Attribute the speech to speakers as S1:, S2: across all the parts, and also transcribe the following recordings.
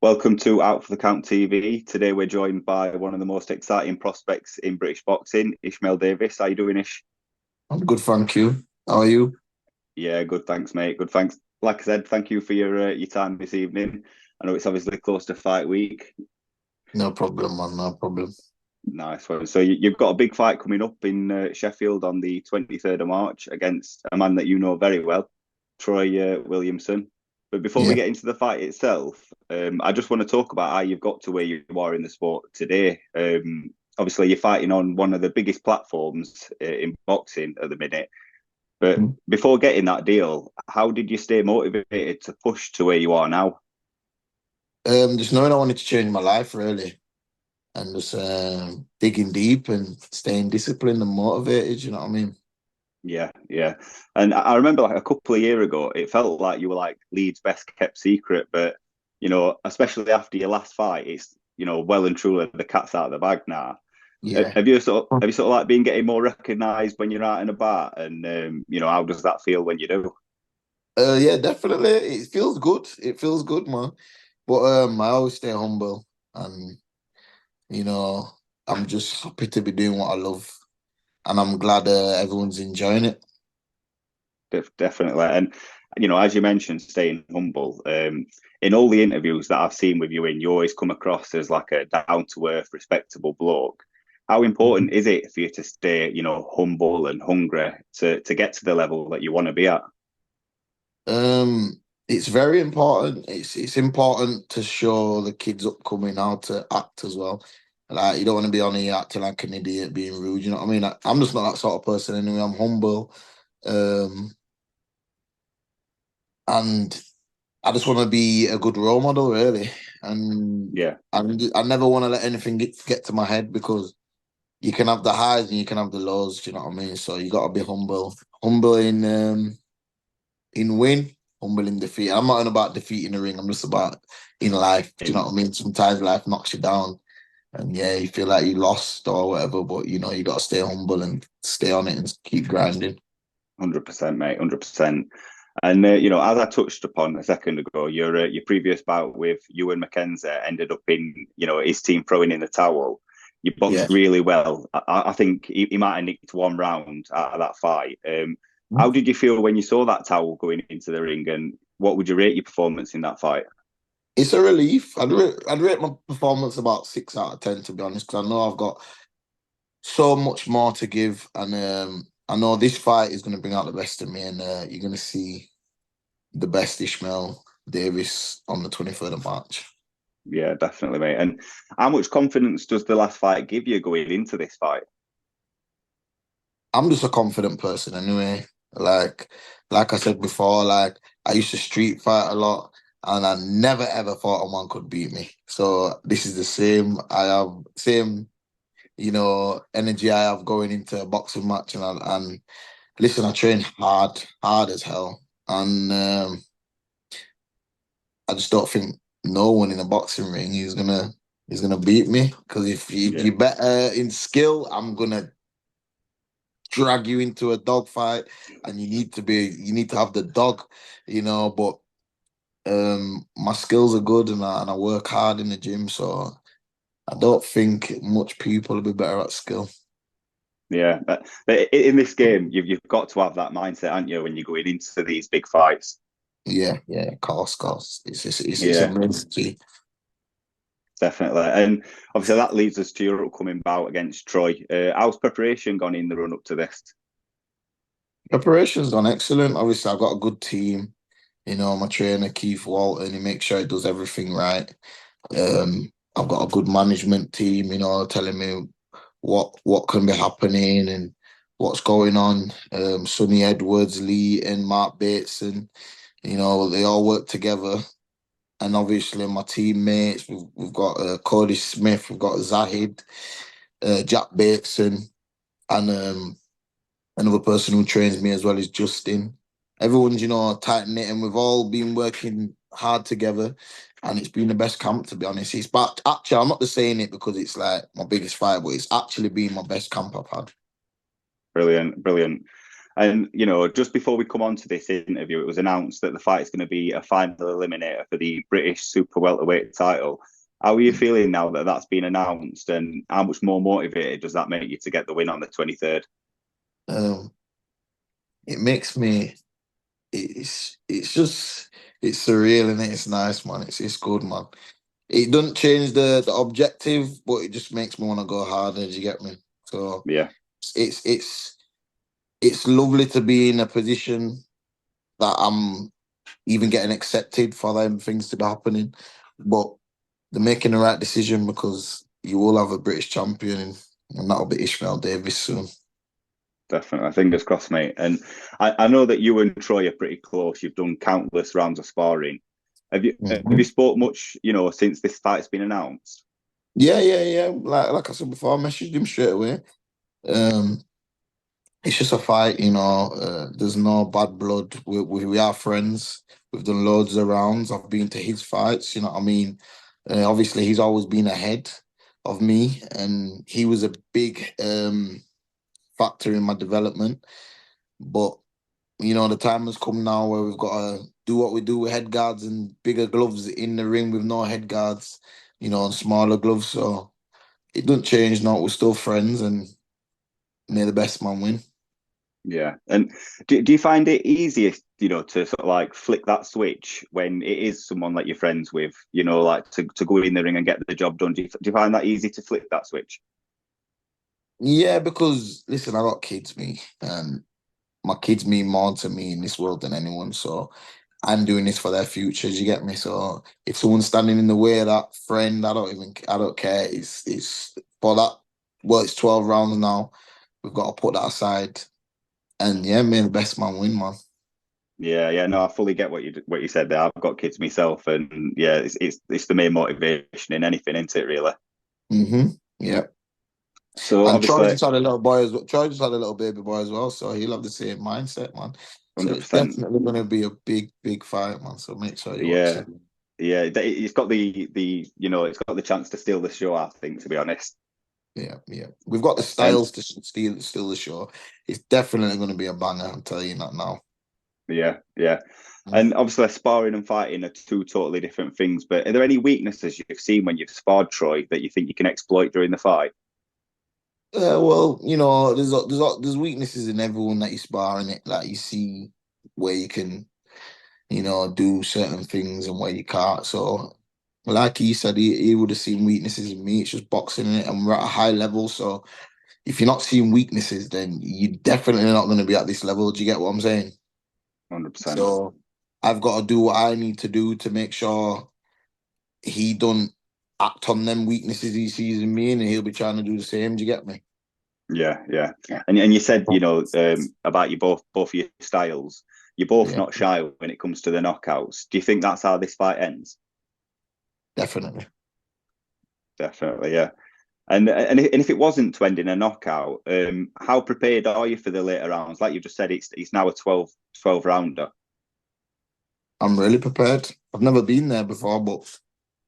S1: Welcome to Out for the Count TV. Today we're joined by one of the most exciting prospects in British boxing, Ishmael Davis. How you doing, Ish?
S2: I'm good, thank you. How are you?
S1: Yeah, good. Thanks, mate. Good. Thanks. Like I said, thank you for your time this evening. I know it's obviously close to fight week.
S2: No problem, man. No problem.
S1: Nice one. So you've got a big fight coming up in Sheffield on the 23rd of March against a man that you know very well, Troy Williamson. But before we
S2: Yeah.
S1: get into the fight itself, I just want to talk about how you've got to where you are in the sport today. Obviously, you're fighting on one of the biggest platforms in boxing at the minute. But before getting that deal, how did you stay motivated to push to where you are now?
S2: Just knowing I wanted to change my life really, and just digging deep and staying disciplined and motivated. You know what I mean?
S1: Yeah, yeah. And I remember like a couple of years ago, it felt like you were like Leeds' best kept secret. But, especially after your last fight, it's, well and truly the cat's out of the bag now.
S2: Yeah.
S1: Have you sort of like been getting more recognised when you're out and about? And, how does that feel when you do?
S2: Yeah, definitely. It feels good. It feels good, man. But I always stay humble, and you know, I'm just happy to be doing what I love, and I'm glad everyone's enjoying it.
S1: Definitely. And, as you mentioned, staying humble. In all the interviews that I've seen with you you always come across as like a down to earth, respectable bloke. How important is it for you to stay, humble and hungry to get to the level that you want to be at?
S2: It's very important. It's important to show the kids upcoming how to act as well. Like you don't want to be on here acting like an idiot, being rude. You know what I mean? I'm just not that sort of person anyway. I'm humble, um, and I just want to be a good role model, really. And
S1: Yeah.
S2: I never want to let anything get to my head because you can have the highs and you can have the lows. Do you know what I mean? So you got to be humble in win, humble in defeat. I'm not about defeat in the ring. I'm just about in life. Do you know what I mean? Sometimes life knocks you down, and yeah, you feel like you lost or whatever. But you got to stay humble and stay on it and keep grinding.
S1: 100%, mate, 100%. And as I touched upon a second ago, your previous bout with Ewan McKenzie ended up in his team throwing in the towel. You
S2: Yeah.
S1: boxed really well. I think he might have nicked one round out of that fight. How did you feel when you saw that towel going into the ring, and what would you rate your performance in that fight?
S2: It's a relief. I'd rate my performance about 6 out of 10 to be honest, because I know I've got so much more to give, and I know this fight is going to bring out the best of me, and you're going to see the best Ishmael Davis on the 23rd of March.
S1: Yeah, definitely, mate. And how much confidence does the last fight give you going into this fight?
S2: I'm just a confident person anyway. Like I said before, like I used to street fight a lot, and I never ever thought a man could beat me. So this is the same. I have same, energy I have going into a boxing match, and listen, I train hard as hell, and I just don't think no one in a boxing ring is gonna beat me. Because if
S1: Yeah.
S2: you're better in skill, I'm gonna drag you into a dog fight, and you need to have the dog, but my skills are good, and I work hard in the gym, so I don't think much people will be better at skill.
S1: Yeah, but in this game, you've got to have that mindset, haven't you, when you're going into these big fights?
S2: Yeah, of course. It's a
S1: Yeah,
S2: mentality.
S1: definitely. And obviously that leads us to your upcoming bout against Troy. How's preparation gone in the run up to this?
S2: Preparation's gone excellent. Obviously, I've got a good team. My trainer Keith Walton, he makes sure he does everything right. I've got a good management team, telling me what can be happening and what's going on. Sonny Edwards, Lee, and Mark Bates, and they all work together. And obviously, my teammates, we've got Cody Smith, we've got Zahid, Jack Bateson, and another person who trains me as well is Justin. Everyone's, tight knit, and we've all been working hard together, and it's been the best camp, to be honest. But actually, I'm not just saying it because it's like my biggest fight, but it's actually been my best camp I've had.
S1: Brilliant, brilliant. And, just before we come on to this interview, it was announced that the fight is going to be a final eliminator for the British super welterweight title. How are you feeling now that that's been announced, and how much more motivated does that make you to get the win on the 23rd?
S2: It makes me. It's surreal and it's nice, man. It's good, man. It doesn't change the objective, but it just makes me want to go harder. Do you get me? So
S1: Yeah,
S2: it's it's it's lovely to be in a position that I'm even getting accepted for them things to be happening, but they're making the right decision because you will have a British champion, and that'll be Ishmael Davis soon.
S1: definitely. Fingers crossed, mate. And I know that you and Troy are pretty close. You've done countless rounds of sparring. Have you spoke much, since this fight's been announced?
S2: Yeah. Like I said before, I messaged him straight away. Um, it's just a fight, there's no bad blood. We are friends. We've done loads of rounds. I've been to his fights. You know what I mean? Obviously, he's always been ahead of me, and he was a big factor in my development. But the time has come now where we've got to do what we do with head guards and bigger gloves in the ring with no head guards, and smaller gloves. So it doesn't change. No, we're still friends, and may the best man win.
S1: Yeah. And do you find it easiest, to sort of like flick that switch when it is someone that you're friends with, like to go in the ring and get the job done? Do you find that easy to flick that switch?
S2: Yeah, because listen, I got kids, me, and my kids mean more to me in this world than anyone. So I'm doing this for their futures. You get me? So if someone's standing in the way of that friend, I don't care. It's for that. Well, it's 12 rounds now. We've got to put that aside, and yeah, may the best man win, man.
S1: Yeah. No, I fully get what you said there. I've got kids myself, and yeah, it's the main motivation in anything, isn't it? Really.
S2: Yeah.
S1: So
S2: And Troy
S1: obviously,
S2: just had a little boy as well. Troy just had a little baby boy as well, so he'll have the same mindset, man. So it's
S1: 100%.
S2: definitely going to be a big fight, man. So make sure you watch
S1: Yeah,
S2: it.
S1: yeah. It's got it's got the chance to steal the show. I think, to be honest.
S2: Yeah. We've got the
S1: And
S2: styles to steal the show. It's definitely going to be a banger. I'm telling you that now.
S1: yeah.
S2: Mm.
S1: And obviously, sparring and fighting are two totally different things. But are there any weaknesses you've seen when you've sparred Troy that you think you can exploit during the fight?
S2: Well, there's weaknesses in everyone that you spar in it. Like you see where you can, do certain things and where you can't. So, like he said, he would have seen weaknesses in me. It's just boxing in it, and we're at a high level. So, if you're not seeing weaknesses, then you're definitely not going to be at this level. Do you get what I'm saying?
S1: 100%.
S2: So, I've got to do what I need to do to make sure he don't act on them weaknesses he sees in me, and he'll be trying to do the same. Do you get me?
S1: Yeah. And you said, about both your styles. You're both
S2: Yeah,
S1: not shy when it comes to the knockouts. Do you think that's how this fight ends?
S2: definitely.
S1: Definitely, yeah. And if it wasn't to end in a knockout, how prepared are you for the later rounds? Like you just said, it's now a 12 rounder.
S2: I'm really prepared. I've never been there before, but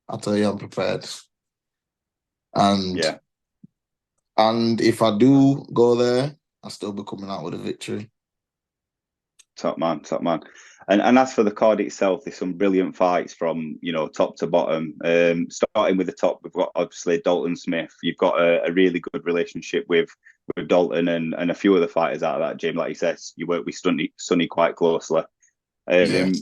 S2: I'll tell you, I'm prepared. And
S1: Yeah,
S2: and if I do go there, I'll still be coming out with a victory.
S1: top man. And as for the card itself, there's some brilliant fights from top to bottom. Starting with the top, we've got obviously Dalton Smith. You've got a really good relationship with Dalton and a few other fighters out of that gym. Like you said, you work with Sonny quite closely.
S2: Yeah.
S1: Um,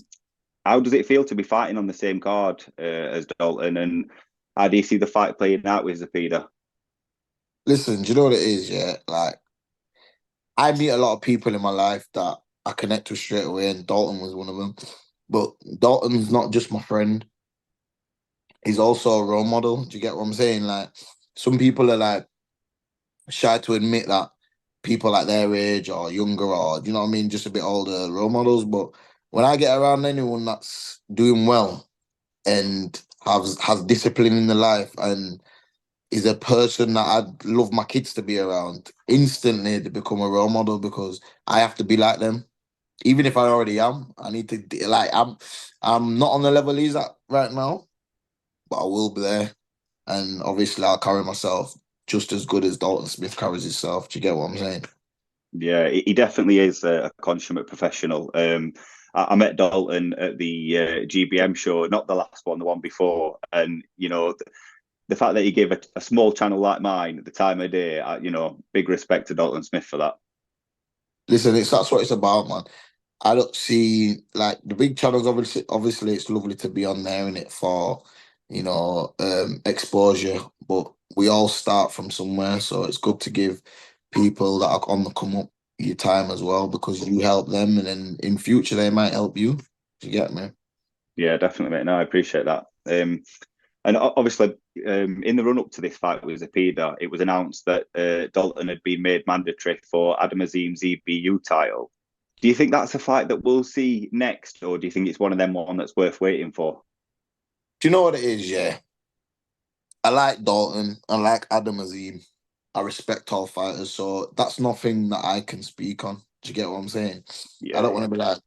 S1: how does it feel to be fighting on the same card as Dalton? And how do you see the fight playing out with Zapida?
S2: Listen, do you know what it is? Yeah, like I meet a lot of people in my life that I connect with straight away, and Dalton was one of them. But Dalton's not just my friend; he's also a role model. Do you get what I'm saying? Like some people are like shy to admit that people like their age or younger or you know what I mean, just a bit older role models. But when I get around anyone that's doing well and has discipline in their life and is a person that I'd love my kids to be around, instantly they become a role model because I have to be like them. Even if I already am, I need to like I'm not on the level he's at right now, but I will be there. And obviously I'll carry myself just as good as Dalton Smith carries himself. Do you get what I'm saying?
S1: Yeah, he definitely is a consummate professional. I met Dalton at the GBM show, not the last one, the one before, and the fact that he gave a small channel like mine at the time of day, big respect to Dalton Smith for that.
S2: Listen, that's what it's about, man. I don't see like the big channels. Obviously, it's lovely to be on there in it for exposure. But we all start from somewhere, so it's good to give people that are on the come up your time as well because you help them, and then in future they might help you. Do you get me?
S1: Yeah, definitely, mate. No, I appreciate that. And obviously, in the run up to this fight with Zepeda, it was announced that Dalton had been made mandatory for Adam Azim's EBU title. Do you think that's a fight that we'll see next, or do you think it's one of them one that's worth waiting for?
S2: Do you know what it is? Yeah, I like Dalton. I like Adam Azim. I respect all fighters, so that's nothing that I can speak on. Do you get what I'm saying? I
S1: Yeah,
S2: don't want
S1: yeah,
S2: to be like,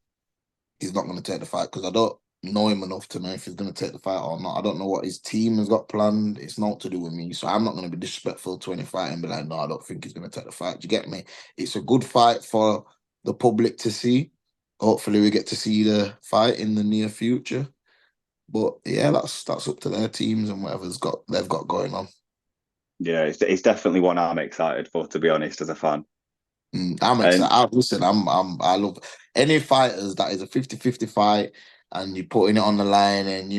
S2: he's not going to take the fight because I don't know him enough to know if he's going to take the fight or not. I don't know what his team has got planned. It's not to do with me. So I'm not going to be disrespectful to any fight and be like, no, I don't think he's going to take the fight. Do you get me? It's a good fight for the public to see. Hopefully we get to see the fight in the near future. But yeah, that's up to their teams and whatever's got they've got going on.
S1: yeah. It's definitely one I'm excited for, to be honest, as a fan.
S2: I'm excited.
S1: And
S2: Listen, I love any fighters that is a 50-50 fight and you're putting it on the line and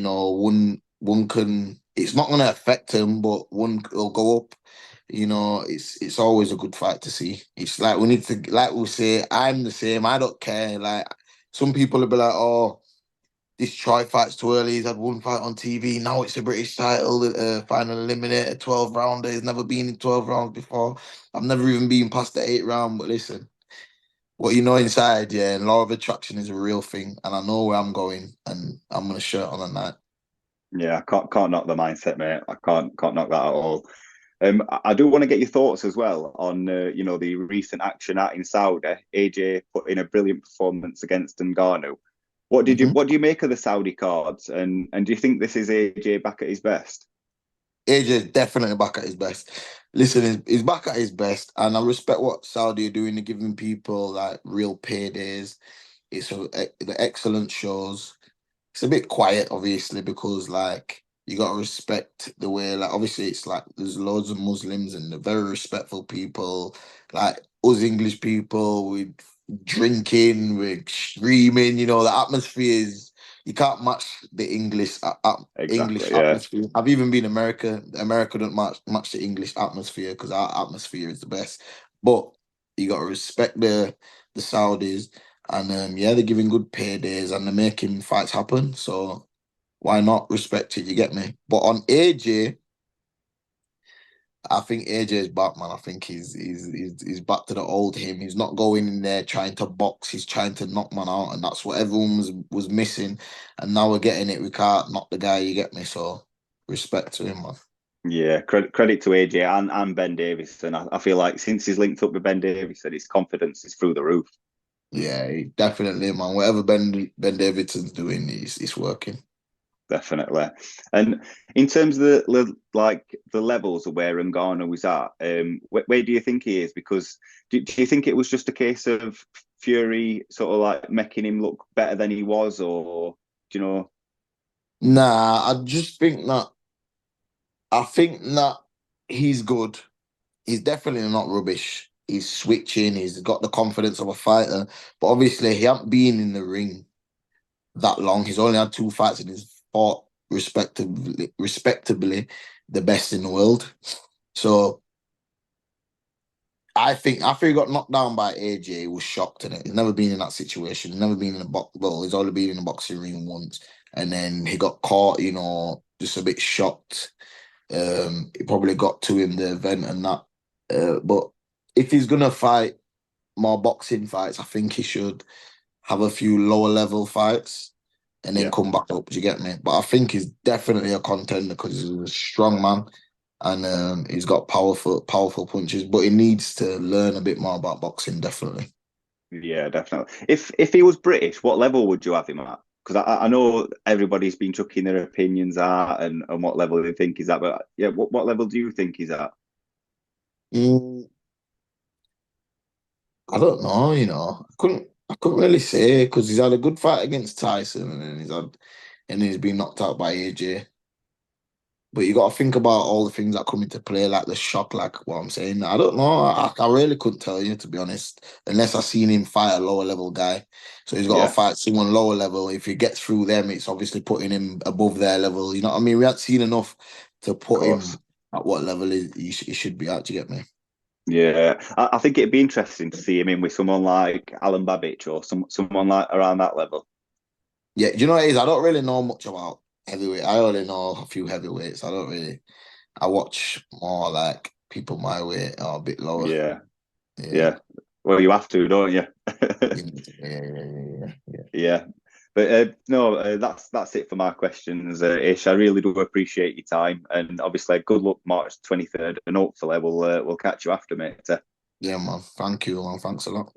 S2: one can it's not gonna affect him, but one will go up. It's always a good fight to see. It's like we need to like we say, I'm the same. I don't care. Like some people will be like, oh, this Troy fight's too early. He's had one fight on TV. Now it's a British title, final eliminator, 12 rounder. He's never been in 12 rounds before. I've never even been past the 8 round. But listen, what you know inside, yeah, and law of attraction is a real thing. And I know where I'm going, and I'm gonna shirt on a night.
S1: yeah, I can't knock the mindset, mate. I can't knock that at all. I do want to get your thoughts as well on the recent action out in Saudi. AJ put in a brilliant performance against Ngannou. What do you make of the Saudi cards, and do you think this is AJ back at his best?
S2: AJ is definitely back at his best. Listen, he's back at his best, and I respect what Saudi are doing. They're giving people like real paydays. The excellent shows. It's a bit quiet, obviously, because like you gotta respect the way, like obviously it's like there's loads of Muslims and they're very respectful people, like us English people with drinking, with screaming, the atmosphere is you can't match the English
S1: Exactly. Yeah.
S2: atmosphere. I've even been America. America don't match the English atmosphere because our atmosphere is the best. But you gotta respect the Saudis. And yeah, they're giving good paydays and they're making fights happen. So why not respect it? You get me? But on AJ, I think AJ is back, man. I think he's back to the old him. He's not going in there trying to box. He's trying to knock man out, and that's what everyone was missing. And now we're getting it. We can't knock the guy. You get me? So respect to him, man.
S1: Yeah, credit to AJ and Ben Davison. I feel like since he's linked up with Ben Davison, his confidence is through the roof.
S2: Yeah, definitely, man. Whatever Ben Davidson's doing, he's working.
S1: Definitely. And in terms of the levels of where Ngannou was at, where do you think he is? Because do you think it was just a case of Fury sort of like making him look better than he was, or do you know?
S2: Nah, I think that he's good. He's definitely not rubbish. He's switching. He's got the confidence of a fighter. But obviously, he hasn't been in the ring that long. He's only had 2 fights and he's fought respectably the best in the world. So after he got knocked down by AJ, he was shocked in it. He's never been in that situation. He's never been in a box. Well, he's only been in a boxing ring once, and then he got caught. Just a bit shocked. It probably got to him the event and that. But if he's gonna fight more boxing fights, I think he should have a few lower level fights and then
S1: Yeah.
S2: come back up. Do you get me? But I think he's definitely a contender because he's a strong man and he's got powerful punches. But he needs to learn a bit more about boxing, definitely.
S1: Yeah, definitely. If he was British, what level would you have him at? Because I know everybody's been chucking their opinions at and what level they think he's at, but yeah, what level do you think he's at?
S2: Mm, I don't know, I couldn't really say because he's had a good fight against Tyson and then he's been knocked out by AJ. But you got to think about all the things that come into play, like the shock, like what I'm saying. I don't know. I really couldn't tell you, to be honest, unless I seen him fight a lower level guy. So he's got to
S1: Yeah,
S2: fight someone lower level. If he gets through them, it's obviously putting him above their level. You know what I mean? We haven't seen enough to
S1: of
S2: put him
S1: course.
S2: at what level he should be at. Do you get me?
S1: Yeah, I think it'd be interesting to see him in with someone like Alan Babich or someone like around that level.
S2: Yeah, do you know what it is? I don't really know much about heavyweight. I only know a few heavyweights. I don't really. I watch more like people my weight or a bit lower.
S1: Yeah,
S2: Yeah.
S1: yeah. Well, you have to, don't you?
S2: Yeah, yeah, yeah, yeah.
S1: Yeah. But no, that's it for my questions, Ish. I really do appreciate your time, and obviously, good luck March 23rd, and hopefully we'll catch you after, mate.
S2: Yeah, man. Thank you, man. Thanks a lot.